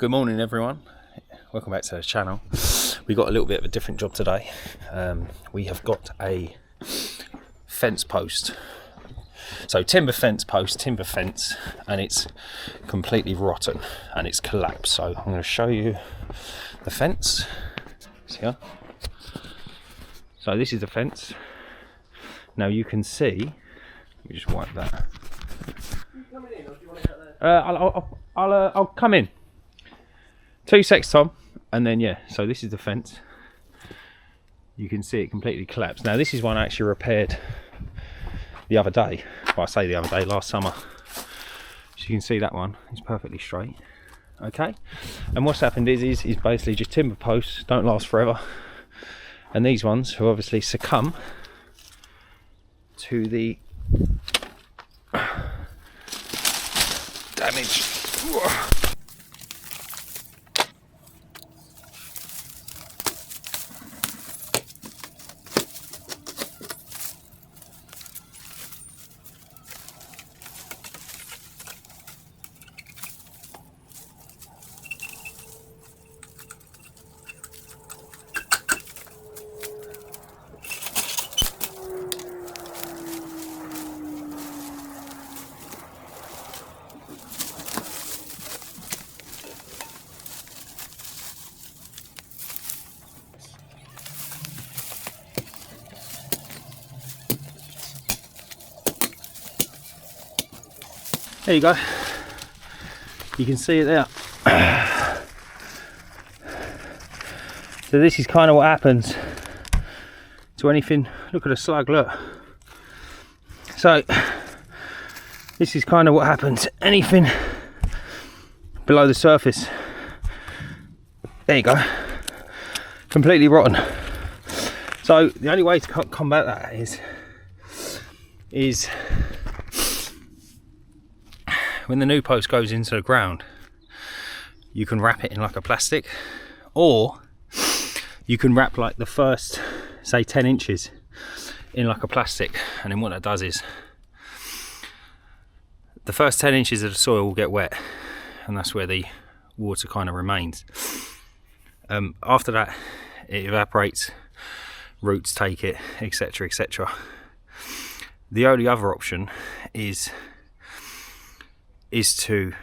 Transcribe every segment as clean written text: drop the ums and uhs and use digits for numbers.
Good morning everyone, welcome back to the channel. We got a little bit of a different job today. We have got a fence post, so timber fence post, timber fence, and it's completely rotten and it's collapsed. So I'm going to show you the fence. It's here. So this is the fence. Now you can see, let me just wipe that. I'll come in. 2 secs, Tom, and then yeah. So this is the fence. You can see it completely collapsed. Now this is one I actually repaired the other day. Well, I say the other day, last summer. So you can see that one is perfectly straight. Okay, and what's happened is basically just timber posts don't last forever, and these ones have obviously succumb to the damage. There you go, you can see it there. So this is kind of what happens to anything. Look at the slug, look. So this is kind of what happens to anything below the surface. There you go, completely rotten. So the only way to combat that is when the new post goes into the ground, you can wrap it in like a plastic, or you can wrap like the first, say 10 inches in like a plastic, and then what that does is the first 10 inches of the soil will get wet, and that's where the water kind of remains. After that it evaporates, roots take it, etc, etc. The only other option is to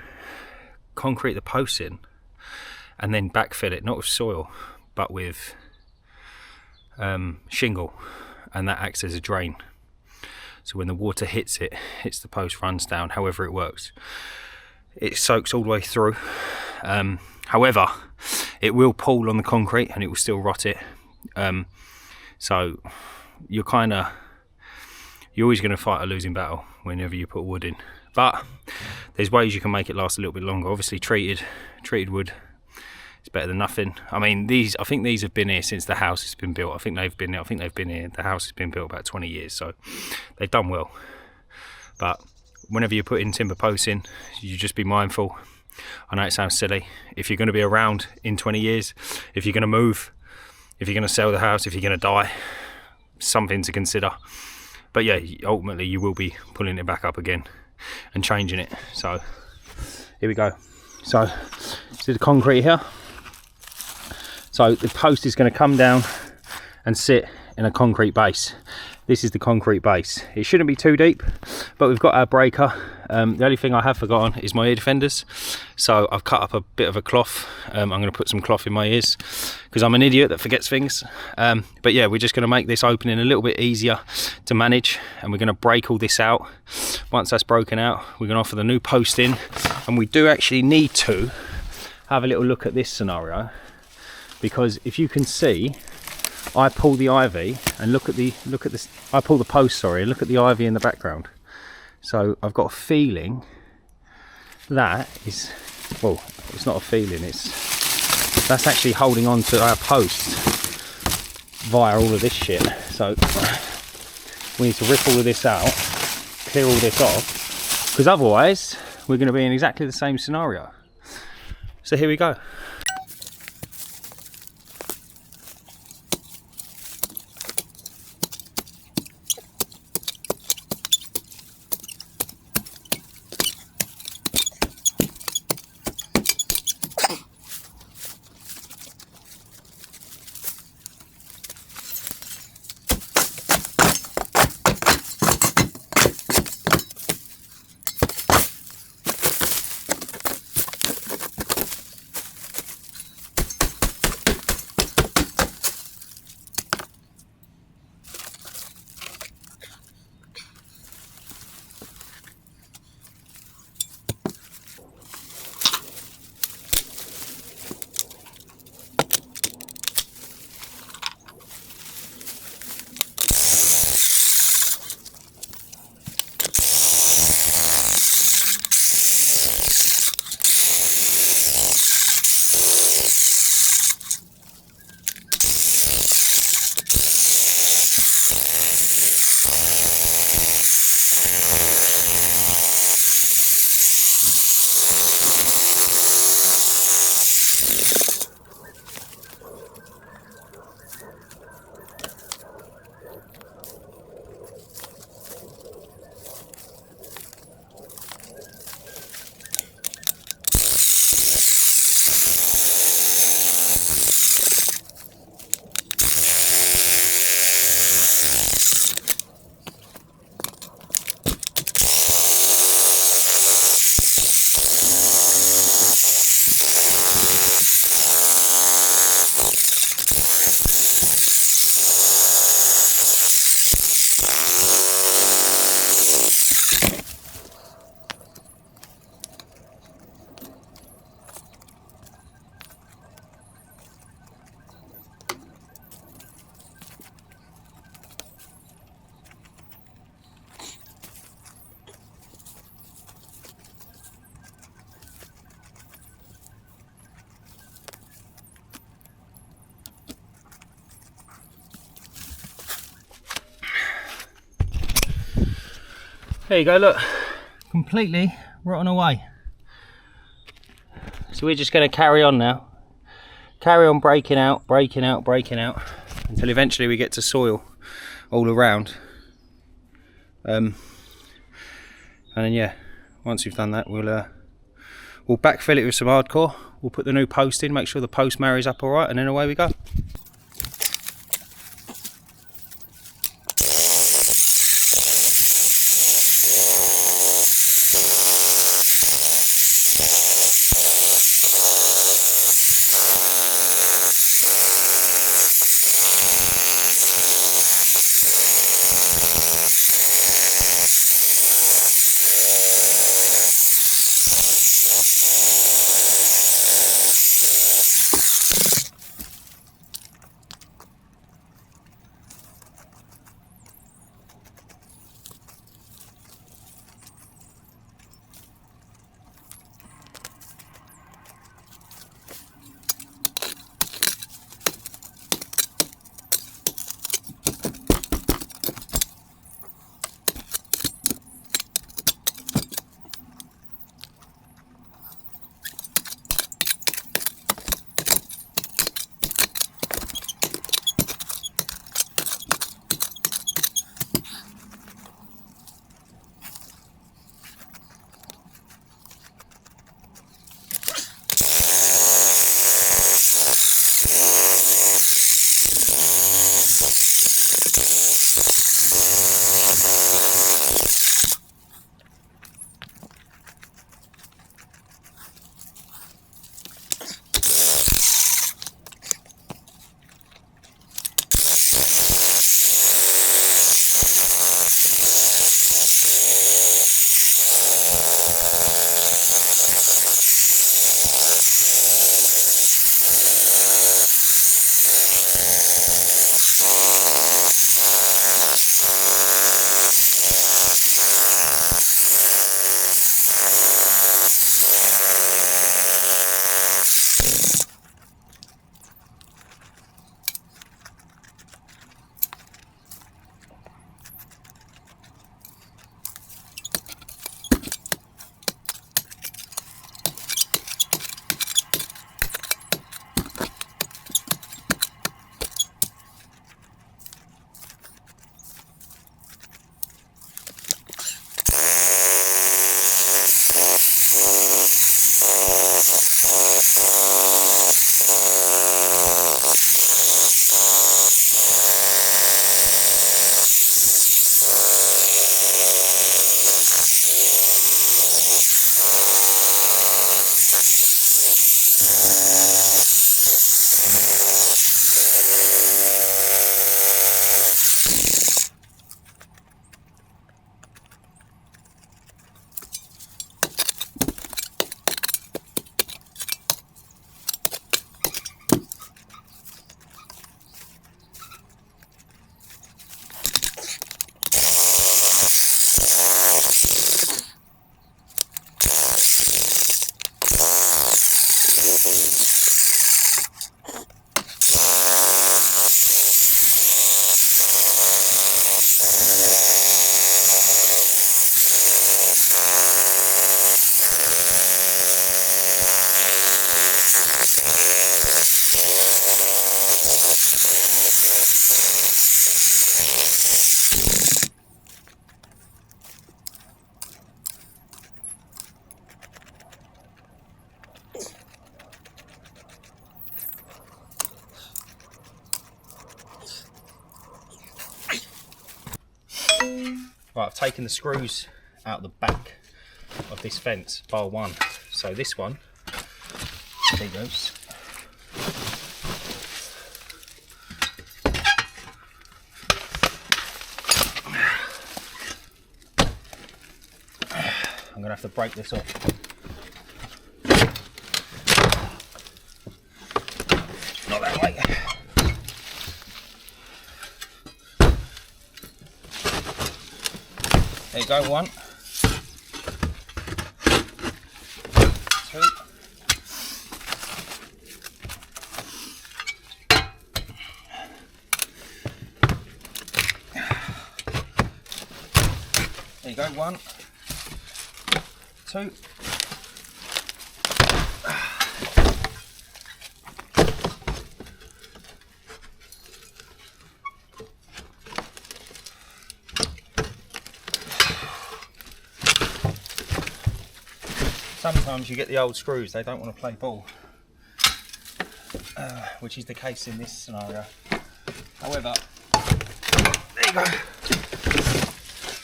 concrete the posts in and then backfill it, not with soil but with shingle, and that acts as a drain. So when the water hits the post, runs down, however it works, it soaks all the way through. However, it will pull on the concrete and it will still rot it. So you're always going to fight a losing battle whenever you put wood in. But there's ways you can make it last a little bit longer. Obviously treated wood is better than nothing. I mean, I think these have been here since the house has been built. I think they've been here. The house has been built about 20 years, so they've done well. But whenever you put in timber posts in, you just be mindful. I know it sounds silly. If you're going to be around in 20 years, if you're going to move, if you're going to sell the house, if you're going to die, something to consider. But yeah, ultimately you will be pulling it back up again and changing it. So here we go. So see the concrete here. So the post is going to come down and sit in a concrete base. This is the concrete base. It shouldn't be too deep, but we've got our breaker. The only thing I have forgotten is my ear defenders. So I've cut up a bit of a cloth. I'm going to put some cloth in my ears because I'm an idiot that forgets things. But yeah, we're just going to make this opening a little bit easier to manage, and we're going to break all this out. Once that's broken out, we're going to offer the new post in, and we do actually need to have a little look at this scenario, because if you can see, I pull the ivy and look at this. I pull the post, sorry, and look at the ivy in the background. So I've got a feeling that is, well, it's not a feeling, that's actually holding on to our post via all of this shit. So we need to rip all of this out, clear all this off, because otherwise we're going to be in exactly the same scenario. So here we go. There you go, look, completely rotten away. So we're just going to carry on now. Carry on breaking out until eventually we get to soil all around. And then yeah, once we've done that, we'll backfill it with some hardcore. We'll put the new post in, make sure the post marries up all right, and then away we go. Right, I've taken the screws out the back of this fence, bar one. So this one, there he goes. I'm gonna have to break this off. Not that way. There you go, one. Two. There you go, 1, 2. Sometimes you get the old screws, they don't want to play ball, which is the case in this scenario. However, there you go,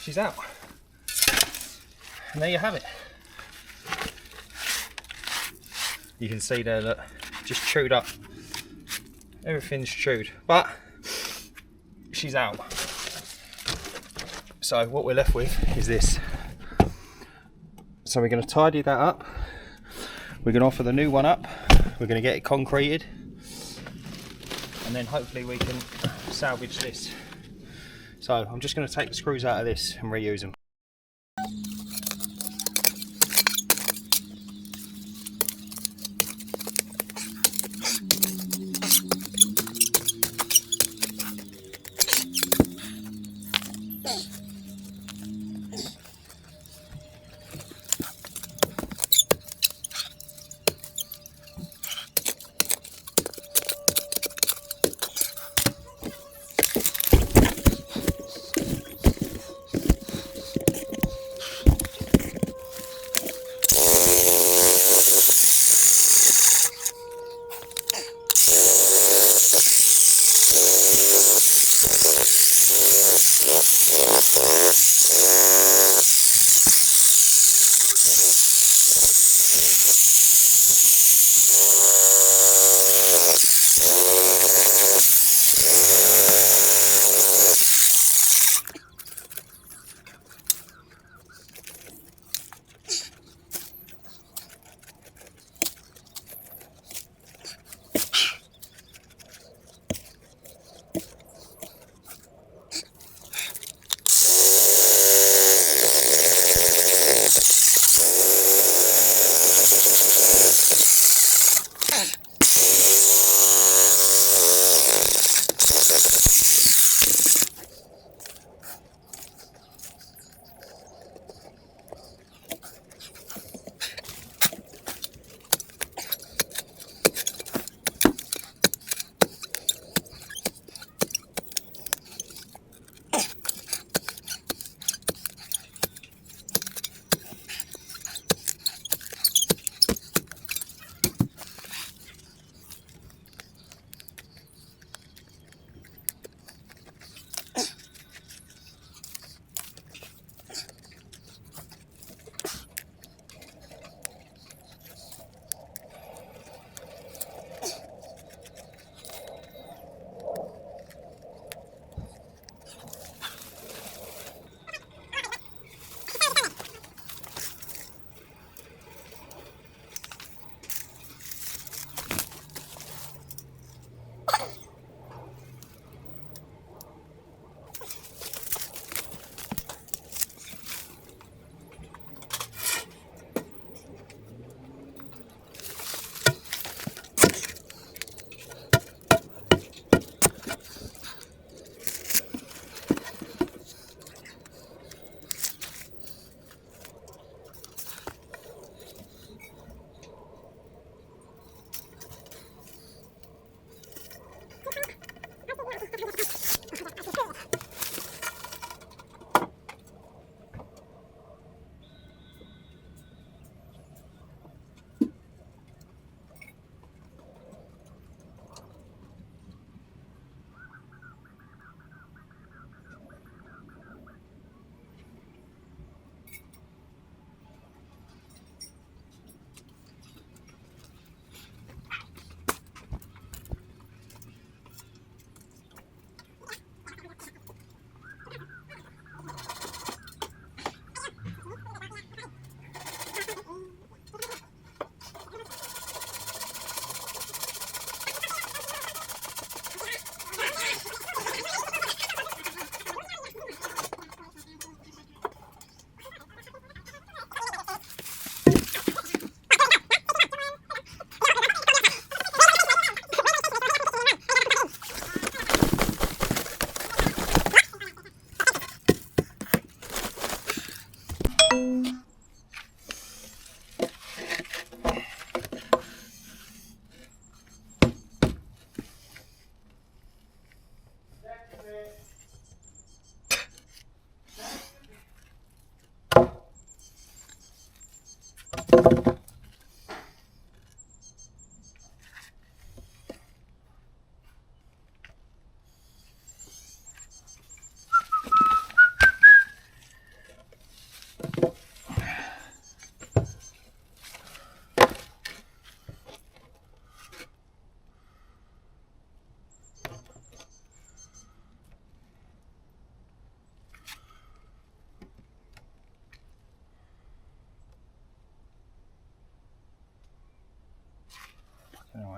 she's out, and there you have it. You can see there that just chewed up, everything's chewed, but she's out. So what we're left with is this. So we're going to tidy that up, we're going to offer the new one up, we're going to get it concreted, and then hopefully we can salvage this. So I'm just going to take the screws out of this and reuse them.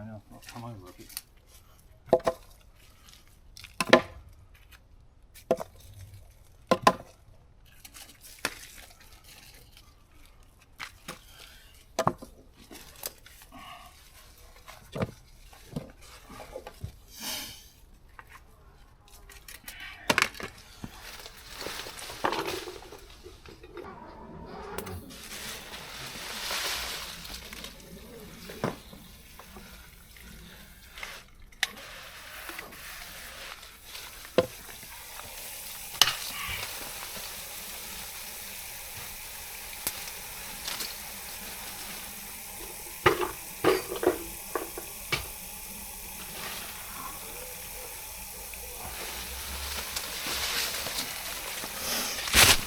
anyway. Now I'll come over a bit.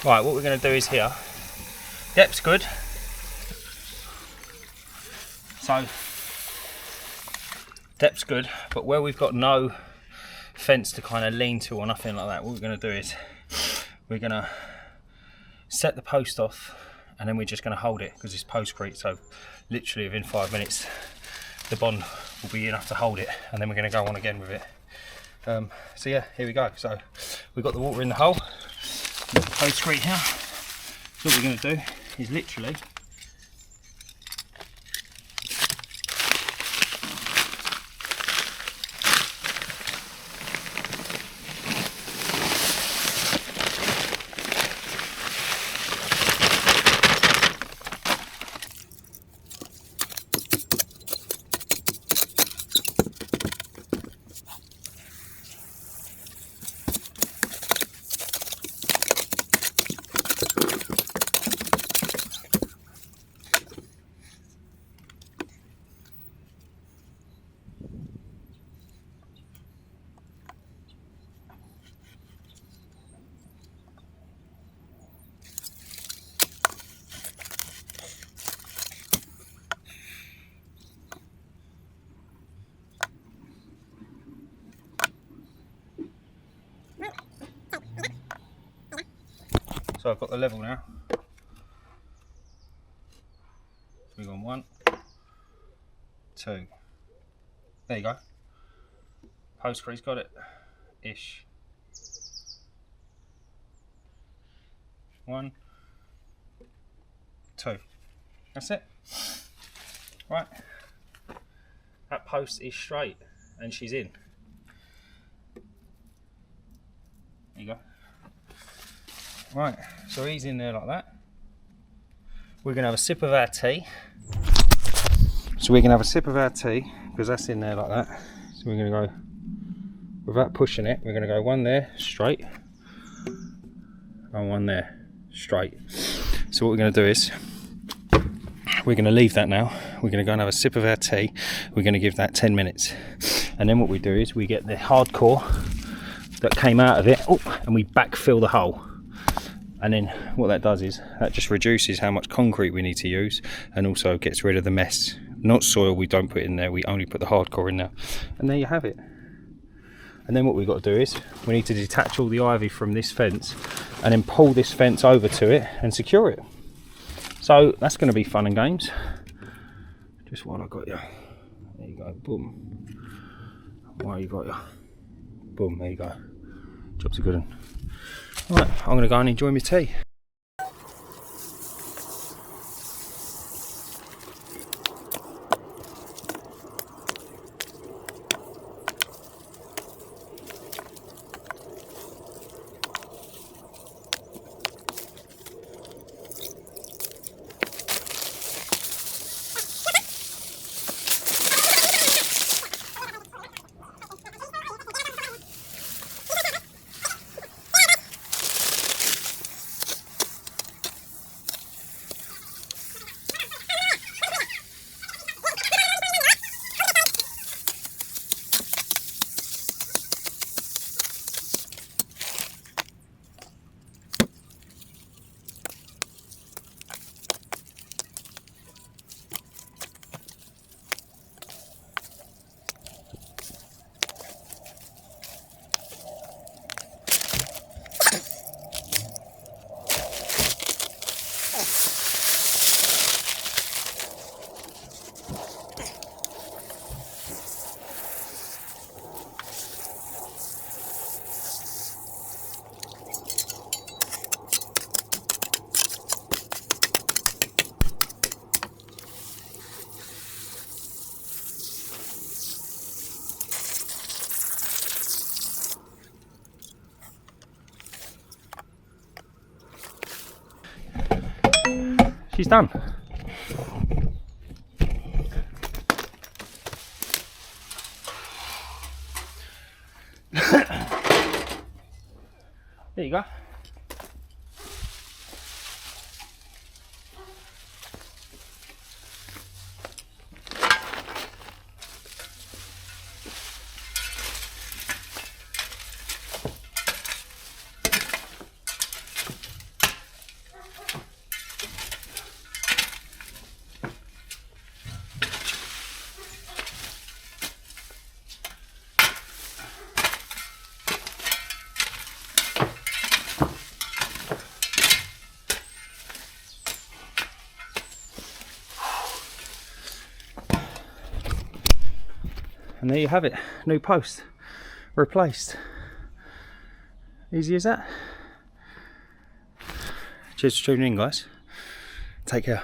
Right, what we're going to do is here, depth's good, so depth's good, but where we've got no fence to kind of lean to or nothing like that, what we're going to do is we're going to set the post off, and then we're just going to hold it because it's postcrete, so literally within 5 minutes the bond will be enough to hold it, and then we're going to go on again with it. So yeah, here we go. So we've got the water in the hole, got the postcrete here. So what we're going to do is literally so I've got the level now. So we've gone 1, 2. There you go. Postcrete's got it. Ish. 1, 2. That's it. Right. That post is straight and she's in. There you go. Right, so he's in there like that. We're going to have a sip of our tea. So we're going to have a sip of our tea because that's in there like that. So we're going to go, without pushing it, we're going to go 1 there straight and 1 there straight. So what we're going to do is we're going to leave that now. We're going to go and have a sip of our tea. We're going to give that 10 minutes. And then what we do is we get the hardcore that came out of it, and we backfill the hole. And then what that does is that just reduces how much concrete we need to use, and also gets rid of the mess. Not soil, we don't put in there, we only put the hardcore in there. And there you have it. And then what we've got to do is we need to detach all the ivy from this fence and then pull this fence over to it and secure it. So that's going to be fun and games. Just while I got you. There you go, boom. While you got you. Boom, there you go. Job's a good one. Right, I'm going to go and enjoy my tea. she's done. There you go. And there you have it, new post replaced. Easy as that. Cheers for tuning in, guys. Take care.